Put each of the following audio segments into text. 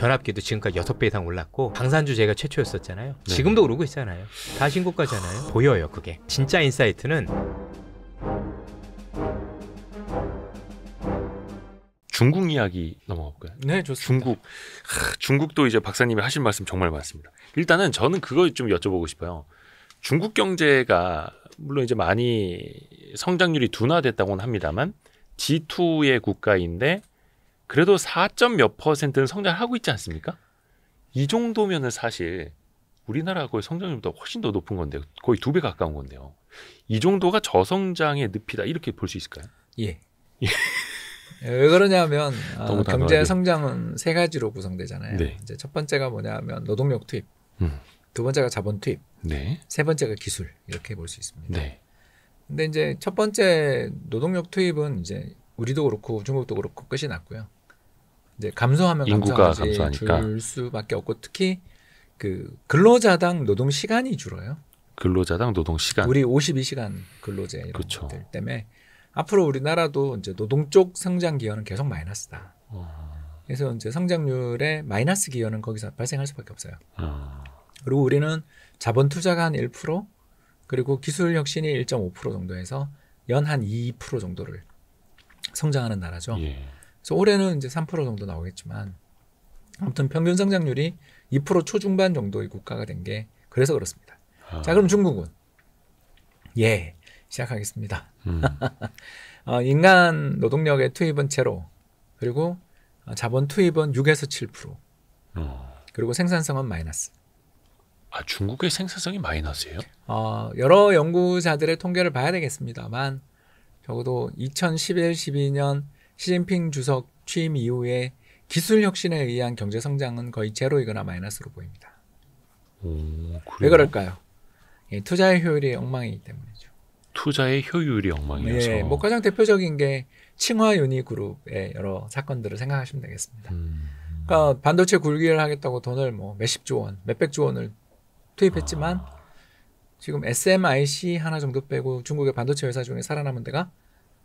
변압기도 지금까지 6배 이상 올랐고 방산주 제가 최초였었잖아요. 네. 지금도 오르고 있잖아요. 다 신고가잖아요. 보여요 그게. 진짜 인사이트는 중국 이야기 넘어가 볼까요? 네, 좋습니다. 중국도 이제 박사님이 하신 말씀 정말 많습니다. 일단은 저는 그거 좀 여쭤보고 싶어요. 중국 경제가 물론 이제 많이 성장률이 둔화됐다고는 합니다만 G2의 국가인데 그래도 4몇 %는 성장하고 있지 않습니까? 이 정도면은 사실 우리나라 거의 성장률보다 훨씬 더 높은 건데요. 거의 2배 가까운 건데요. 이 정도가 저성장의 늪이다 이렇게 볼 수 있을까요? 예. 왜 그러냐면 너무 경제 성장은 세 가지로 구성되잖아요. 네. 이제 첫 번째가 뭐냐면 노동력 투입, 두 번째가 자본 투입, 네. 세 번째가 기술 이렇게 볼 수 있습니다. 네. 근데 이제 첫 번째 노동력 투입은 이제 우리도 그렇고 중국도 그렇고 끝이 났고요. 이제 감소하면 인구가 감소하지 감소하니까. 줄 수밖에 없고 특히 그 근로자당 노동 시간이 줄어요. 근로자당 노동 시간. 우리 52시간 근로제 이런 그쵸. 것들 때문에 앞으로 우리나라도 이제 노동 쪽 성장 기여는 계속 마이너스다. 그래서 이제 성장률의 마이너스 기여는 거기서 발생할 수밖에 없어요. 그리고 우리는 자본 투자가 한 1%, 그리고 기술 혁신이 1.5% 정도에서 연 한 2% 정도를 성장하는 나라죠. 예. 그래서 올해는 이제 3% 정도 나오겠지만 아무튼 평균 성장률이 2% 초중반 정도의 국가가 된 게 그래서 그렇습니다. 자, 그럼 중국은 예, 시작하겠습니다. 인간 노동력의 투입은 제로, 그리고 자본 투입은 6에서 7%, 그리고 생산성은 마이너스. 아, 중국의 생산성이 마이너스예요? 여러 연구자들의 통계를 봐야 되겠습니다만 적어도 2011, 12년 시진핑 주석 취임 이후에 기술 혁신에 의한 경제 성장은 거의 제로이거나 마이너스로 보입니다. 왜 그럴까요? 예, 투자의 효율이 엉망이기 때문이죠. 투자의 효율이 엉망이어서. 예, 뭐 가장 대표적인 게 칭화 유니그룹의 여러 사건들을 생각하시면 되겠습니다. 그러니까 반도체 굴기를 하겠다고 돈을 뭐 몇십조 원, 몇백조 원을 투입했지만 지금 SMIC 하나 정도 빼고 중국의 반도체 회사 중에 살아남은 데가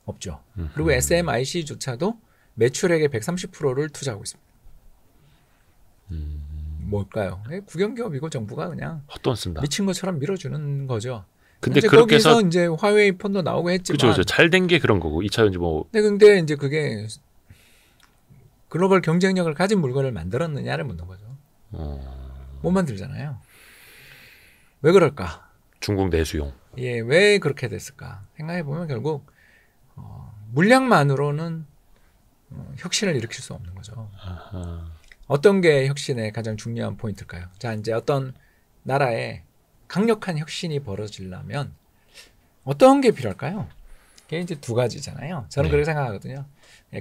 없죠. 그리고 SMIC조차도 매출액의 130%를 투자하고 있습니다. 뭘까요? 국영기업이고 정부가 그냥 헛돈 미친 것처럼 밀어주는 거죠. 근데 그렇게 해서 이제 화웨이 폰도 나오고 했지만, 그렇죠. 잘 된 게 그런 거고 2차전지 뭐. 근데 이제 그게 글로벌 경쟁력을 가진 물건을 만들었느냐를 묻는 거죠. 못 만들잖아요. 왜 그럴까? 중국 내수용. 예, 왜 그렇게 됐을까? 생각해 보면 결국 물량만으로는 혁신을 일으킬 수 없는 거죠. 어떤 게 혁신의 가장 중요한 포인트일까요? 자, 이제 어떤 나라에 강력한 혁신이 벌어지려면 어떤 게 필요할까요? 그게 이제 두 가지잖아요. 저는 그렇게 생각하거든요.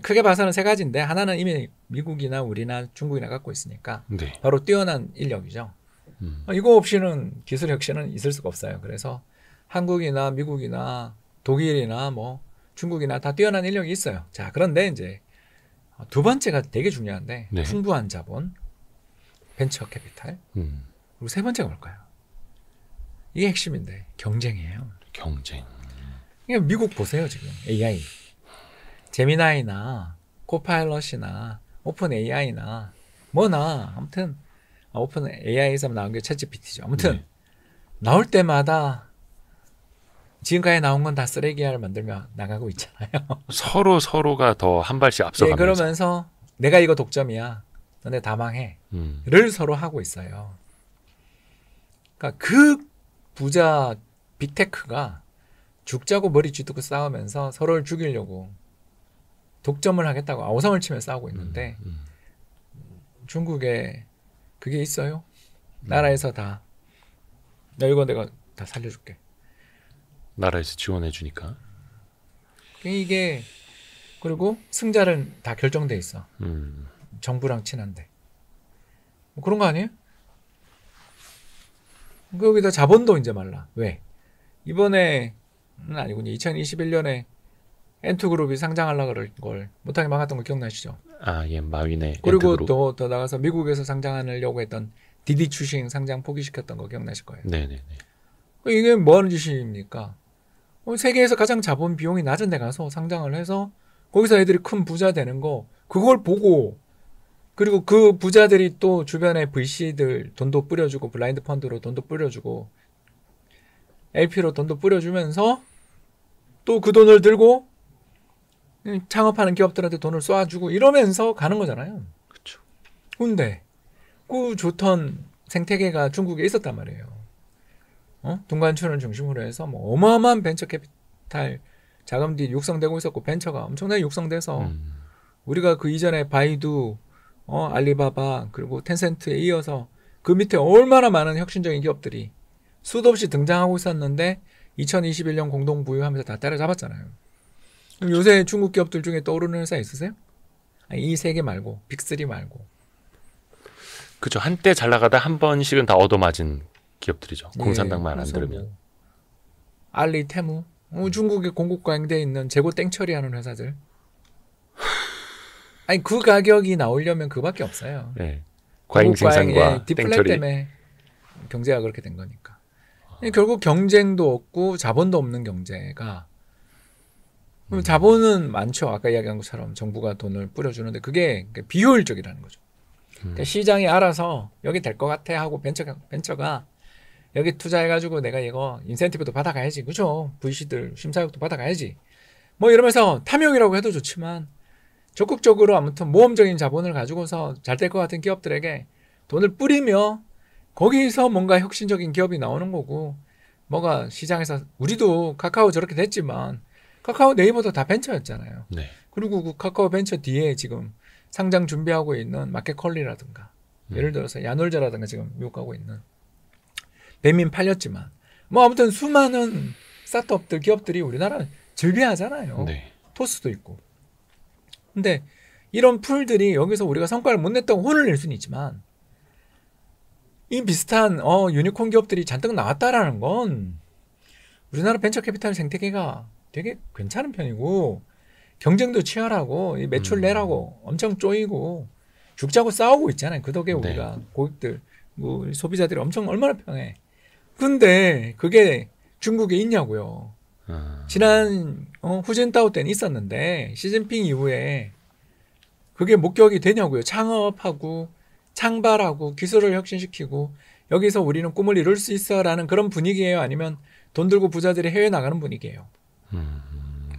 크게 봐서는 세 가지인데 하나는 이미 미국이나 우리나 중국이나 갖고 있으니까 바로 뛰어난 인력이죠. 이거 없이는 기술 혁신은 있을 수가 없어요. 그래서 한국이나 미국이나 독일이나 뭐 중국이나 다 뛰어난 인력이 있어요. 자, 그런데 이제 두 번째가 되게 중요한데 풍부한 자본, 벤처 캐피탈, 그리고 세 번째가 뭘까요? 이게 핵심인데 경쟁이에요. 경쟁. 그러니까 미국 보세요 지금 AI, 제미나이나 코파일럿이나 오픈 AI나 뭐나 아무튼 오픈 AI에서 나온 게 챗GPT죠. 아무튼 나올 때마다 지금까지 나온 건 다 쓰레기를 만들며 나가고 있잖아요. 서로가 더 한 발씩 앞서가면서. 그러면서 내가 이거 독점이야, 너네 다 망해,를 서로 하고 있어요. 그러니까 그 부자 빅테크가 죽자고 머리 쥐두고 싸우면서 서로를 죽이려고 독점을 하겠다고 아우성을 치며 싸우고 있는데 중국에 그게 있어요? 나라에서 다 이거 내가 다 살려줄게. 나라에서 지원해 주니까. 이게 그리고 승자는 다 결정돼 있어. 정부랑 친한데. 뭐 그런 거 아니에요? 거기다 자본도 이제 말라. 왜? 이번에는 아니군요. 2021년에 엔투그룹이 상장하려고 그럴 걸 못하게 막았던 거 기억나시죠? 아, 예, 마윈의 그리고 엔트그룹. 더 나가서 미국에서 상장하려고 했던 디디 추싱 상장 포기시켰던 거 기억나실 거예요. 네네네. 이게 뭐 하는 짓입니까? 세계에서 가장 자본 비용이 낮은 데 가서 상장을 해서 거기서 애들이 큰 부자 되는 거, 그걸 보고 그리고 그 부자들이 또 주변에 VC들 돈도 뿌려주고 블라인드 펀드로 돈도 뿌려주고 LP로 돈도 뿌려주면서 또 그 돈을 들고 창업하는 기업들한테 돈을 쏴주고 이러면서 가는 거잖아요. 그렇죠. 근데 그 좋던 생태계가 중국에 있었단 말이에요. 둥관춘을 중심으로 해서 뭐 어마어마한 벤처 캐피탈 자금들이 육성되고 있었고 벤처가 엄청나게 육성돼서 우리가 그 이전에 바이두, 알리바바 그리고 텐센트에 이어서 그 밑에 얼마나 많은 혁신적인 기업들이 수도 없이 등장하고 있었는데 2021년 공동부유하면서 다 때려잡았잖아요. 그럼 요새 중국 기업들 중에 떠오르는 회사 있으세요? 아니, 이 세 개 말고 빅3 말고. 그죠. 한때 잘 나가다 한 번씩은 다 얻어맞은 기업들이죠. 예, 공산당만 안 그래서 들으면. 뭐 알리, 테무, 중국의 공급과잉돼 있는 재고 땡처리하는 회사들. 아니 그 가격이 나오려면 그밖에 없어요. 네. 과잉 생산과 디플레 땡처리. 때문에 경제가 그렇게 된 거니까. 결국 경쟁도 없고 자본도 없는 경제가 자본은 많죠. 아까 이야기한 것처럼 정부가 돈을 뿌려주는데 그게 비효율적이라는 거죠. 그러니까 시장이 알아서 여기 될 것 같아 하고 벤처가 여기 투자해가지고 내가 이거 인센티브도 받아가야지. 그죠? VC들 심사역도 받아가야지. 뭐 이러면서 탐욕이라고 해도 좋지만 적극적으로 아무튼 모험적인 자본을 가지고서 잘 될 것 같은 기업들에게 돈을 뿌리며 거기서 뭔가 혁신적인 기업이 나오는 거고 뭐가 시장에서 우리도 카카오 저렇게 됐지만 카카오 네이버도 다 벤처였잖아요. 네. 그리고 그 카카오 벤처 뒤에 지금 상장 준비하고 있는 마켓컬리라든가 예를 들어서 야놀자라든가 지금 미국 가고 있는 배민 팔렸지만 뭐 아무튼 수많은 스타트업들 기업들이 우리나라 즐비하잖아요. 네. 토스도 있고. 근데 이런 풀들이 여기서 우리가 성과를 못 냈다고 혼을 낼 수는 있지만 이 비슷한 유니콘 기업들이 잔뜩 나왔다라는 건 우리나라 벤처 캐피탈 생태계가 되게 괜찮은 편이고 경쟁도 치열하고 이 매출 내라고 엄청 쪼이고 죽자고 싸우고 있잖아요. 그 덕에 우리가 고객들, 뭐 소비자들이 엄청 얼마나 편해. 근데 그게 중국에 있냐고요. 지난 후진타오 때는 있었는데 시진핑 이후에 그게 목격이 되냐고요. 창업하고 창발하고 기술을 혁신시키고 여기서 우리는 꿈을 이룰 수 있어라는 그런 분위기예요? 아니면 돈 들고 부자들이 해외 나가는 분위기예요?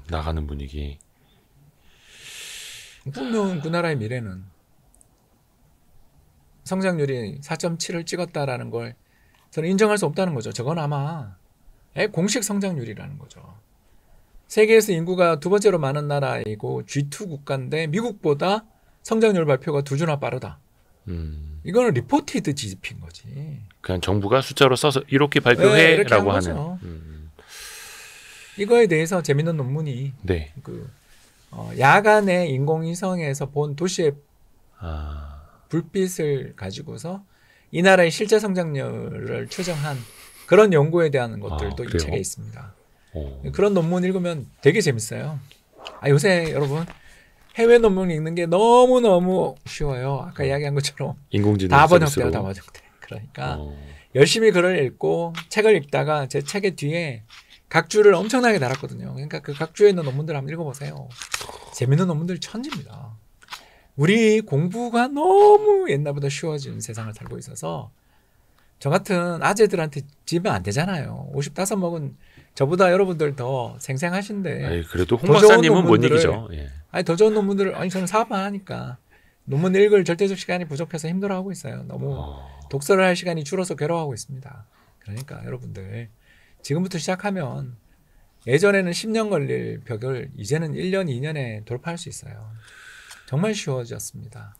나가는 분위기. 분명 그 나라의 미래는 성장률이 4.7을 찍었다라는 걸 저는 인정할 수 없다는 거죠. 저건 아마 공식 성장률이라는 거죠. 세계에서 인구가 두 번째로 많은 나라이고 G2 국가인데 미국보다 성장률 발표가 2주나 빠르다. 이거는 리포티드 GDP인 거지. 그냥 정부가 숫자로 써서 이렇게 발표해라고 하는. 이거에 대해서 재밌는 논문이 네. 야간에 인공위성에서 본 도시의 불빛을 가지고서 이 나라의 실제 성장률을 추정한 그런 연구에 대한 것들도 이 책에 있습니다. 그런 논문 읽으면 되게 재밌어요. 요새 여러분 해외 논문 읽는 게 너무너무 쉬워요. 아까 이야기한 것처럼 인공지능 다 번역돼요. 다 번역돼. 그러니까 열심히 글을 읽고 책을 읽다가 제 책의 뒤에 각주를 엄청나게 달았거든요. 그러니까 그 각주에 있는 논문들 한번 읽어보세요. 재밌는 논문들 천지입니다. 우리 공부가 너무 옛날보다 쉬워진 세상을 살고 있어서 저 같은 아재들한테 지면 안 되잖아요. 55 먹은 저보다 여러분들 더 생생하신데. 그래도 홍 박사님은 못 이기죠. 더 좋은 논문들을 저는 사업만 하니까 논문 읽을 절대적 시간이 부족해서 힘들어하고 있어요. 너무 독서를 할 시간이 줄어서 괴로워하고 있습니다. 그러니까 여러분들 지금부터 시작하면 예전에는 10년 걸릴 벽을 이제는 1년, 2년에 돌파할 수 있어요. 정말 쉬워졌습니다.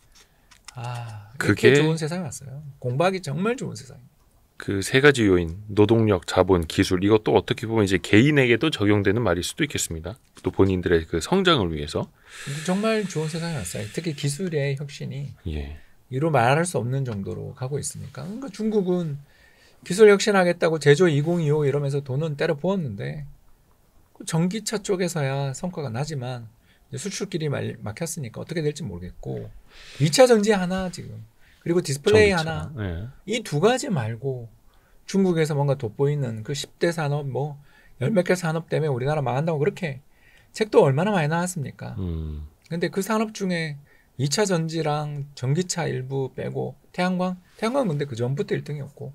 그렇게 좋은 세상이 왔어요. 공부하기 정말 좋은 세상입니다. 그 세 가지 요인, 노동력, 자본, 기술, 이것도 어떻게 보면 이제 개인에게도 적용되는 말일 수도 있겠습니다. 또 본인들의 그 성장을 위해서. 정말 좋은 세상이 왔어요. 특히 기술의 혁신이 이루 말할 수 없는 정도로 가고 있으니까. 그러니까 중국은 기술 혁신하겠다고 제조 2025 이러면서 돈은 때려 부었는데 전기차 쪽에서야 성과가 나지만 수출길이 막혔으니까 어떻게 될지 모르겠고 2차 전지 하나 지금 그리고 디스플레이 전기차. 하나 이 두 가지 말고 중국에서 뭔가 돋보이는 그 10대 산업 뭐 열 몇 개 산업 때문에 우리나라 망한다고 그렇게 책도 얼마나 많이 나왔습니까? 근데 그 산업 중에 2차 전지랑 전기차 일부 빼고 태양광 근데 그 전부터 1등이었고.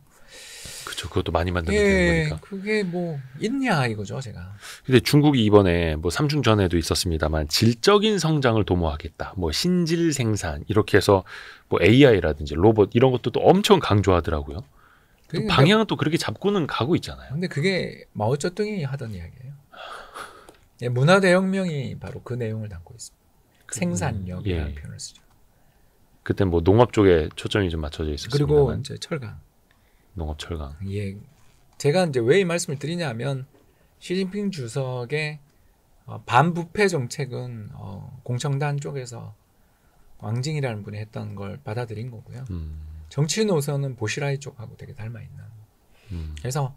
그렇죠. 그것도 많이 만드는 거니까. 그게 뭐 있냐 이거죠, 제가. 근데 중국이 이번에 뭐 3중 전에도 있었습니다만 질적인 성장을 도모하겠다. 뭐 신질 생산 이렇게 해서 뭐 AI라든지 로봇 이런 것도 또 엄청 강조하더라고요. 또 방향은 또 그렇게 잡고는 가고 있잖아요. 근데 그게 마오쩌둥이 하던 이야기예요. 예, 문화대혁명이 바로 그 내용을 담고 있습니다. 생산력이라는 표현을 쓰죠. 그때 뭐 농업 쪽에 초점이 좀 맞춰져 있었습니다. 그리고 이제 철강. 농업 철강. 예, 제가 이제 왜 이 말씀을 드리냐면 시진핑 주석의 반부패 정책은 공청단 쪽에서 왕징이라는 분이 했던 걸 받아들인 거고요. 정치 노선은 보시라이 쪽하고 되게 닮아 있는. 그래서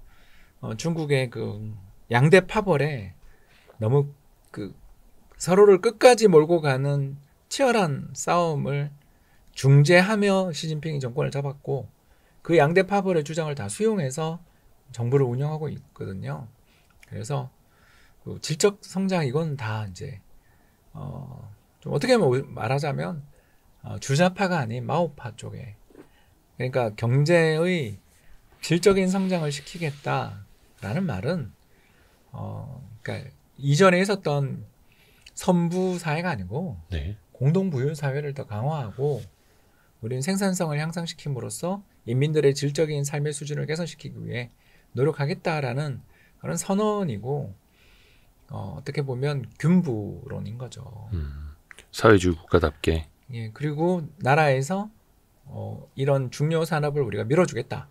중국의 그 양대 파벌에 너무 그 서로를 끝까지 몰고 가는 치열한 싸움을 중재하며 시진핑이 정권을 잡았고 그 양대 파벌의 주장을 다 수용해서 정부를 운영하고 있거든요. 그래서 그 질적 성장 이건 다 이제 좀 어떻게 말하자면 주자파가 아닌 마오파 쪽에 그러니까 경제의 질적인 성장을 시키겠다라는 말은 그러니까 이전에 있었던 선부 사회가 아니고 네. 공동부유 사회를 더 강화하고 우리는 생산성을 향상시킴으로써 인민들의 질적인 삶의 수준을 개선시키기 위해 노력하겠다라는 그런 선언이고 어떻게 보면 균부론인 거죠. 사회주의 국가답게. 예, 그리고 나라에서 이런 중요 산업을 우리가 밀어주겠다.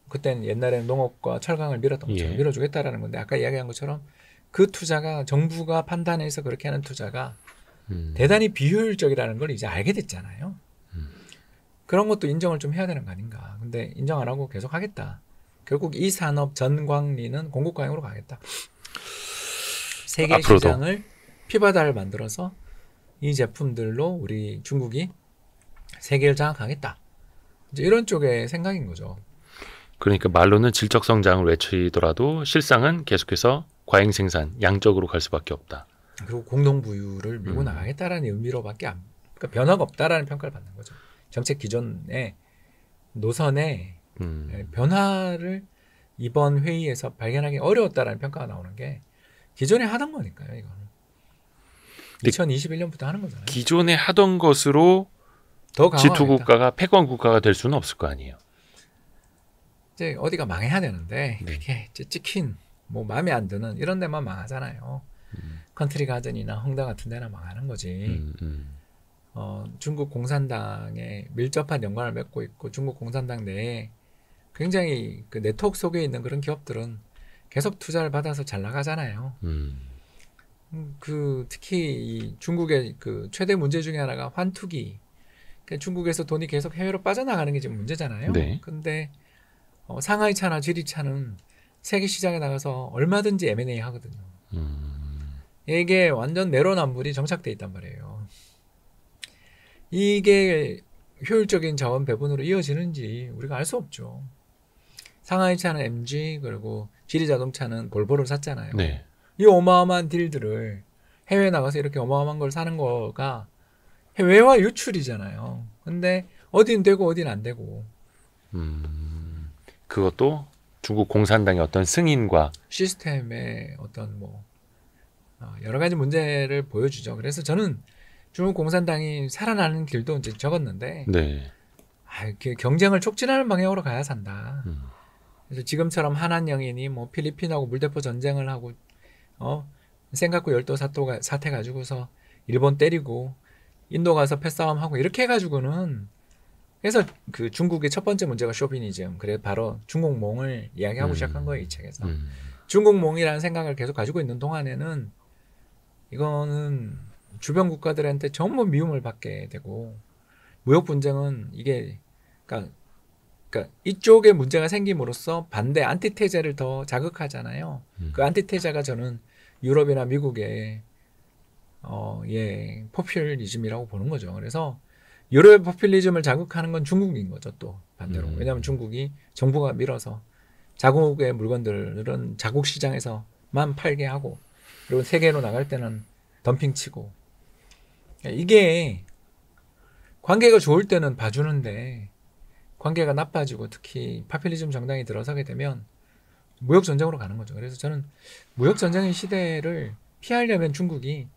그때는 옛날에는 농업과 철강을 밀었던 것처럼 밀어주겠다라는 건데 아까 이야기한 것처럼 그 투자가 정부가 판단해서 그렇게 하는 투자가 대단히 비효율적이라는 걸 이제 알게 됐잖아요. 그런 것도 인정을 좀 해야 되는 거 아닌가. 근데 인정 안 하고 계속 하겠다. 결국 이 산업 전광리는 공급과잉으로 가겠다. 세계 앞으로도. 시장을 피바다를 만들어서 이 제품들로 우리 중국이 세계를 장악하겠다. 이제 이런 쪽의 생각인 거죠. 그러니까 말로는 질적 성장을 외치더라도 실상은 계속해서 과잉 생산, 양적으로 갈 수밖에 없다. 그리고 공동부유를 밀고 나가겠다라는 의미로밖에 그러니까 변화가 없다라는 평가를 받는 거죠. 정책 기존의 노선에 변화를 이번 회의에서 발견하기 어려웠다라는 평가가 나오는 게 기존에 하던 거니까요. 이거는 2021년부터 하는 거잖아요. 기존에 하던 것으로 더 G2 국가가 패권 국가가 될 수는 없을 거 아니에요. 이제 어디가 망해야 되는데 그게 이제 찍힌 뭐 마음에 안 드는 이런 데만 망하잖아요. 컨트리 가든이나 헝다 같은 데나 망하는 거지. 중국 공산당에 밀접한 연관을 맺고 있고 중국 공산당 내에 굉장히 그 네트워크 속에 있는 그런 기업들은 계속 투자를 받아서 잘 나가잖아요. 그 특히 이 중국의 그 최대 문제 중에 하나가 환투기. 그러니까 중국에서 돈이 계속 해외로 빠져나가는 게 지금 문제잖아요. 네. 근데 상하이차나 지리차는 세계 시장에 나가서 얼마든지 M&A 하거든요. 이게 완전 내로남불이 정착돼 있단 말이에요. 이게 효율적인 자원 배분으로 이어지는지 우리가 알 수 없죠. 상하이차는 MG 그리고 지리자동차는 볼보를 샀잖아요. 네. 이 어마어마한 딜들을 해외에 나가서 이렇게 어마어마한 걸 사는 거가 해외화 유출이잖아요. 근데 어딘 되고 어딘 안 되고. 그것도 중국 공산당의 어떤 승인과 시스템의 어떤 뭐 여러 가지 문제를 보여주죠. 그래서 저는 중국 공산당이 살아나는 길도 이제 적었는데 네. 경쟁을 촉진하는 방향으로 가야 산다. 그래서 지금처럼 한한영인이 뭐 필리핀하고 물대포 전쟁을 하고 생각고 열도 사태 가지고서 일본 때리고 인도 가서 패싸움하고 이렇게 해가지고는 그래서 그 중국의 첫 번째 문제가 쇼비니즘. 그래 바로 중국몽을 이야기하고 시작한 거예요, 이 책에서. 중국몽이라는 생각을 계속 가지고 있는 동안에는 이거는 주변 국가들한테 전부 미움을 받게 되고 무역 분쟁은 이게 그러니까 이쪽에 문제가 생김으로써 반대 안티테제를 더 자극하잖아요. 그 안티테제가 저는 유럽이나 미국의 포퓰리즘이라고 보는 거죠. 그래서 유럽의 포퓰리즘을 자극하는 건 중국인 거죠, 또 반대로. 왜냐하면 중국이 정부가 밀어서 자국의 물건들은 자국 시장에서만 팔게 하고 그리고 세계로 나갈 때는 덤핑 치고 이게 관계가 좋을 때는 봐주는데 관계가 나빠지고 특히 파퓰리즘 정당이 들어서게 되면 무역 전쟁으로 가는 거죠. 그래서 저는 무역 전쟁의 시대를 피하려면 중국이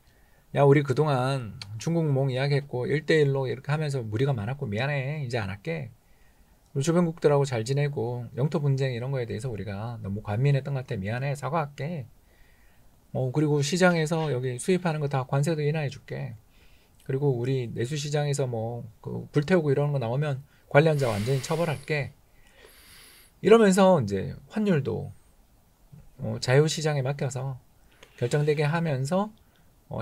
야 우리 그동안 중국 몽 이야기했고 1대1로 이렇게 하면서 무리가 많았고 미안해 이제 안 할게. 우리 주변국들하고 잘 지내고 영토 분쟁 이런 거에 대해서 우리가 너무 관민했던 것 같아. 미안해 사과할게. 그리고 시장에서 여기 수입하는 거 다 관세도 인하해 줄게. 그리고 우리 내수 시장에서 그 불태우고 이러는 거 나오면 관련자 완전히 처벌할게. 이러면서 이제 환율도 자유 시장에 맡겨서 결정되게 하면서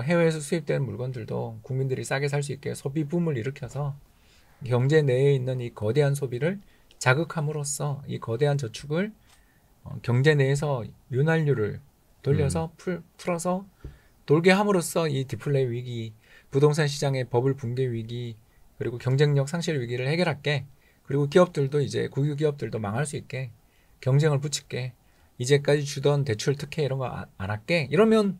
해외에서 수입되는 물건들도 국민들이 싸게 살 수 있게 소비 붐을 일으켜서 경제 내에 있는 이 거대한 소비를 자극함으로써 이 거대한 저축을 경제 내에서 윤활유를 돌려서 풀어서 돌게 함으로써 이 디플레이 위기, 부동산 시장의 버블 붕괴 위기, 그리고 경쟁력 상실 위기를 해결할게. 그리고 기업들도 이제 국유 기업들도 망할 수 있게 경쟁을 붙일게. 이제까지 주던 대출 특혜 이런 거 안 할게. 이러면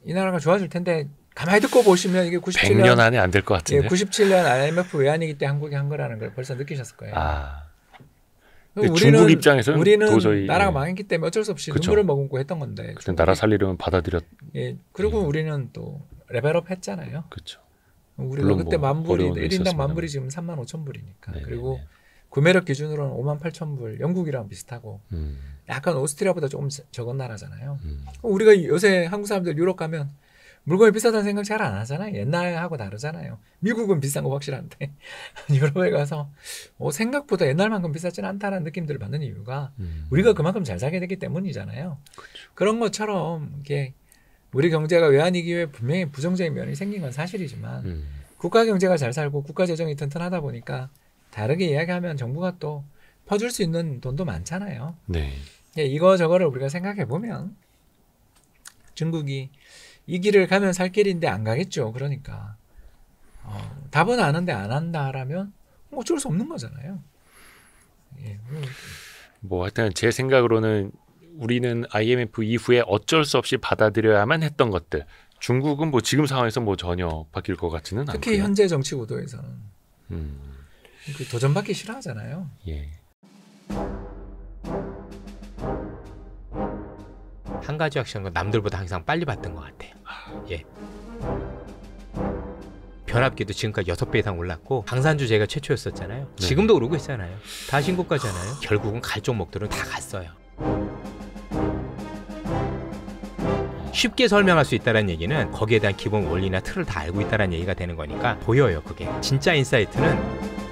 이 나라가 좋아질 텐데 가만히 듣고 보시면 이게 97년 100년 안에 안 될 것 같은데. 97년 IMF 외환위기 때 한국이 한 거라는 걸 벌써 느끼셨을 거예요. 중국 입장에서는 우리는 도저히 나라가 망했기 때문에 어쩔 수 없이 그쵸. 눈물을 머금고 했던 건데. 그때 나라 살리려면 받아들였. 예. 그리고 우리는 또 레벨업 했잖아요. 그렇죠. 우리가 그때 만불이 1인당 만불이 있었습니다만. 지금 35,000불이니까. 네, 그리고 네. 구매력 기준으로는 58,000불. 영국이랑 비슷하고. 약간 오스트리아보다 조금 적은 나라잖아요. 우리가 요새 한국 사람들 유럽 가면 물건이 비싸다는 생각 잘 안 하잖아요. 옛날하고 다르잖아요. 미국은 비싼 거 확실한데 유럽에 가서 생각보다 옛날만큼 비싸지는 않다는 느낌들을 받는 이유가 우리가 그만큼 잘 살게 됐기 때문이잖아요. 그렇죠. 그런 것처럼 이게 우리 경제가 외환위기 이후에 분명히 부정적인 면이 생긴 건 사실이지만 국가 경제가 잘 살고 국가 재정이 튼튼하다 보니까 다르게 이야기하면 정부가 또 퍼줄 수 있는 돈도 많잖아요. 네. 이거 저거를 우리가 생각해 보면 중국이 이 길을 가면 살 길인데 안 가겠죠. 그러니까 답은 아는데 안 한다라면 어쩔 수 없는 거잖아요. 예. 하여튼 제 생각으로는 우리는 IMF 이후에 어쩔 수 없이 받아들여야만 했던 것들. 중국은 지금 상황에서 전혀 바뀔 것 같지는 않고요. 특히 현재 정치 구도에서는 그 도전받기 싫어하잖아요. 예. 한 가지 확실한 건 남들보다 항상 빨리 봤던 것 같아요. 예. 변압기도 지금까지 6배 이상 올랐고 방산주제가 최초였었잖아요. 네. 지금도 오르고 있잖아요. 다 신고가잖아요. 결국은 갈 종목들은 다 갔어요. 쉽게 설명할 수 있다는 얘기는 거기에 대한 기본 원리나 틀을 다 알고 있다는 얘기가 되는 거니까 보여요. 그게 진짜 인사이트는